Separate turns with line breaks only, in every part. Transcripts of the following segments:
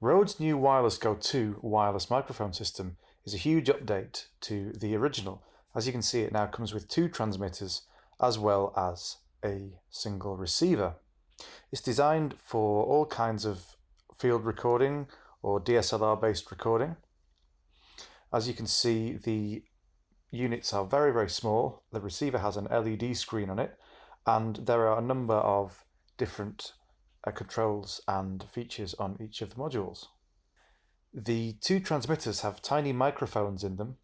Rode's new Wireless Go 2 wireless microphone system is a huge update to the original. As you can see, it now comes with 2 transmitters as well as a single receiver. It's designed for all kinds of field recording or DSLR based recording. As you can see, the units are very, very small. The receiver has an LED screen on it, and there are a number of different controls and features on each of the modules. The 2 transmitters have tiny microphones in them,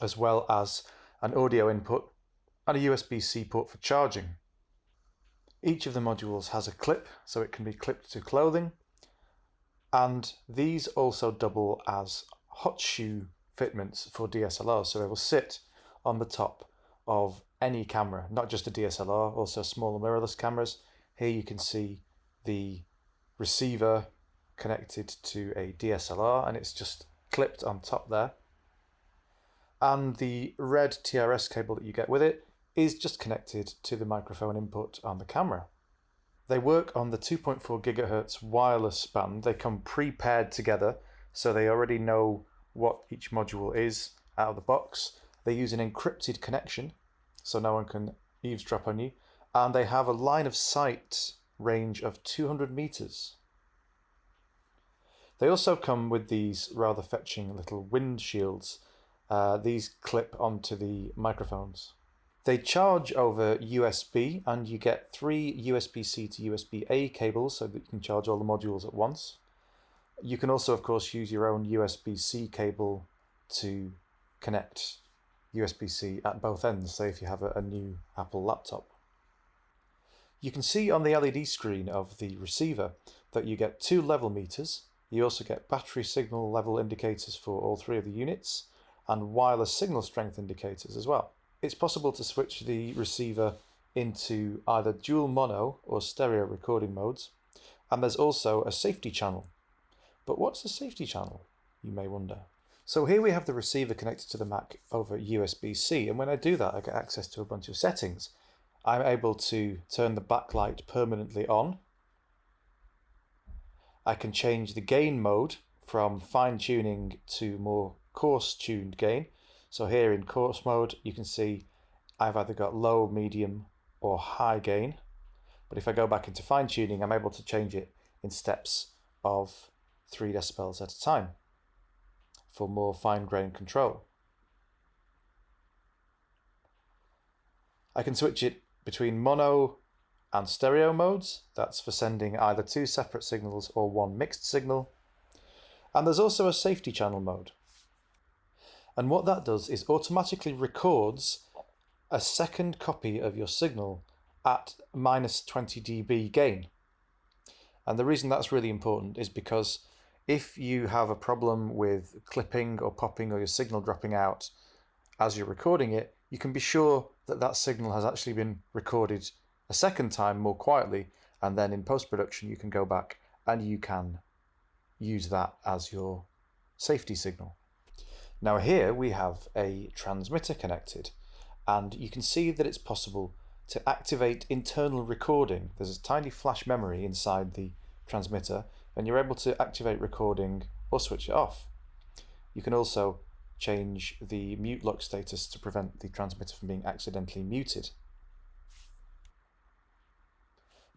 as well as an audio input and a USB-C port for charging. Each of the modules has a clip, so it can be clipped to clothing, and these also double as hot shoe fitments for DSLRs, so they will sit on the top of any camera, not just a DSLR, also smaller mirrorless cameras. Here you can see the receiver connected to a DSLR, and it's just clipped on top there. And the red TRS cable that you get with it is just connected to the microphone input on the camera. They work on the 2.4 GHz wireless band. They come pre-paired together, so they already know what each module is out of the box. They use an encrypted connection, so no one can eavesdrop on you, and they have a line of sight range of 200 meters. They also come with these rather fetching little wind shields. These clip onto the microphones. They charge over USB, and you get 3 USB-C to USB-A cables so that you can charge all the modules at once. You can also, of course, use your own USB-C cable to connect USB-C at both ends, say if you have a new Apple laptop. You can see on the LED screen of the receiver that you get 2 level meters. You also get battery signal level indicators for all 3 of the units, and wireless signal strength indicators as well. It's possible to switch the receiver into either dual mono or stereo recording modes, and there's also a safety channel. But what's a safety channel, you may wonder? So here we have the receiver connected to the Mac over USB-C, and when I do that I get access to a bunch of settings. I'm able to turn the backlight permanently on. I can change the gain mode from fine tuning to more coarse tuned gain. So here in coarse mode you can see I've either got low, medium or high gain, but if I go back into fine tuning I'm able to change it in steps of 3 decibels at a time for more fine grained control. I can switch it between mono and stereo modes. That's for sending either 2 separate signals or 1 mixed signal. And there's also a safety channel mode. And what that does is automatically records a second copy of your signal at minus 20 dB gain. And the reason that's really important is because if you have a problem with clipping or popping or your signal dropping out as you're recording it, you can be sure that that signal has actually been recorded a second time more quietly, and then in post-production you can go back and you can use that as your safety signal. Now here we have a transmitter connected, and you can see that it's possible to activate internal recording. There's a tiny flash memory inside the transmitter, and you're able to activate recording or switch it off. You can also change the mute lock status to prevent the transmitter from being accidentally muted.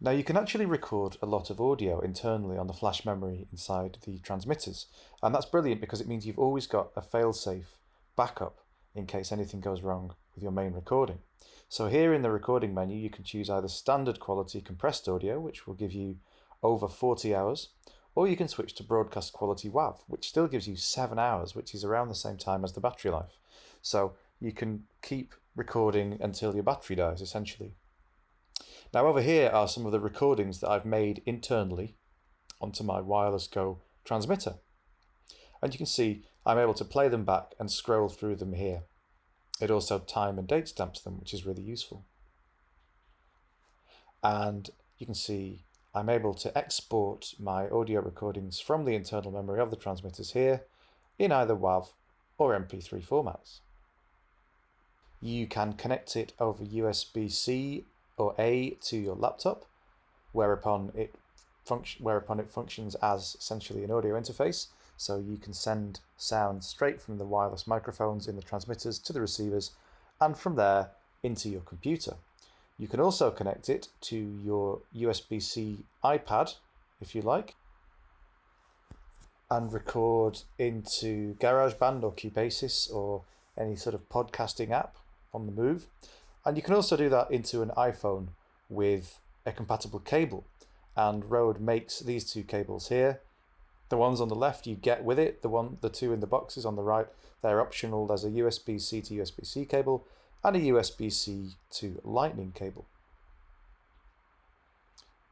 Now you can actually record a lot of audio internally on the flash memory inside the transmitters, and that's brilliant because it means you've always got a fail-safe backup in case anything goes wrong with your main recording. So here in the recording menu you can choose either standard quality compressed audio, which will give you over 40 hours, or you can switch to broadcast quality WAV, which still gives you 7 hours, which is around the same time as the battery life. So you can keep recording until your battery dies, essentially. Now over here are some of the recordings that I've made internally onto my Wireless Go transmitter. And you can see I'm able to play them back and scroll through them here. It also time and date stamps them, which is really useful. And you can see I'm able to export my audio recordings from the internal memory of the transmitters here in either WAV or MP3 formats. You can connect it over USB-C or A to your laptop, whereupon it whereupon it functions as essentially an audio interface. So you can send sound straight from the wireless microphones in the transmitters to the receivers, and from there into your computer. You can also connect it to your USB-C iPad, if you like, and record into GarageBand or Cubasis or any sort of podcasting app on the move. And you can also do that into an iPhone with a compatible cable. And Rode makes these two cables here. The ones on the left you get with it, the two in the boxes on the right, they're optional. There's a USB-C to USB-C cable and a USB-C to Lightning cable.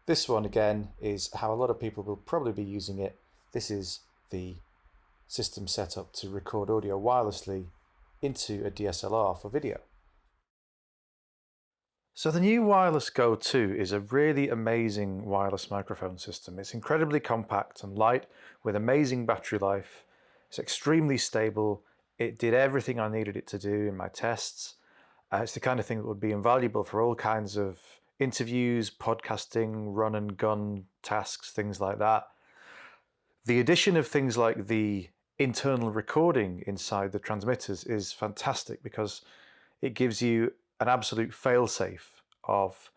This one again is how a lot of people will probably be using it. This is the system set up to record audio wirelessly into a DSLR for video. So the new Wireless Go 2 is a really amazing wireless microphone system. It's incredibly compact and light with amazing battery life. It's extremely stable. It did everything I needed it to do in my tests. It's the kind of thing that would be invaluable for all kinds of interviews, podcasting, run and gun tasks, things like that. The addition of things like the internal recording inside the transmitters is fantastic because it gives you an absolute fail-safe of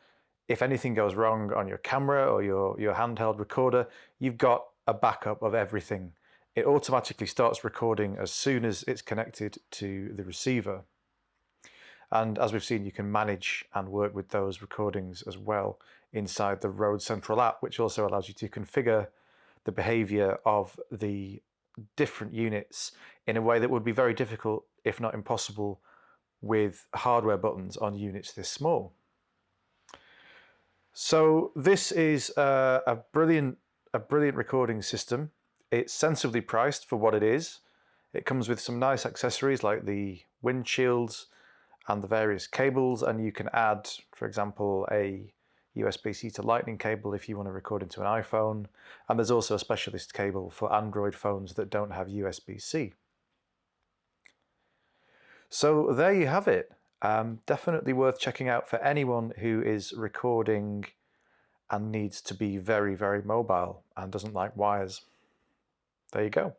if anything goes wrong on your camera or your handheld recorder, you've got a backup of everything. It automatically starts recording as soon as it's connected to the receiver. And as we've seen, you can manage and work with those recordings as well inside the Rode Central app, which also allows you to configure the behavior of the different units in a way that would be very difficult, if not impossible, with hardware buttons on units this small. So this is a brilliant recording system. It's sensibly priced for what it is. It comes with some nice accessories like the windshields and the various cables, and you can add, for example, a USB-C to Lightning cable if you want to record into an iPhone, and there's also a specialist cable for Android phones that don't have USB-C. So there you have it. Definitely worth checking out for anyone who is recording and needs to be very, very mobile and doesn't like wires. There you go.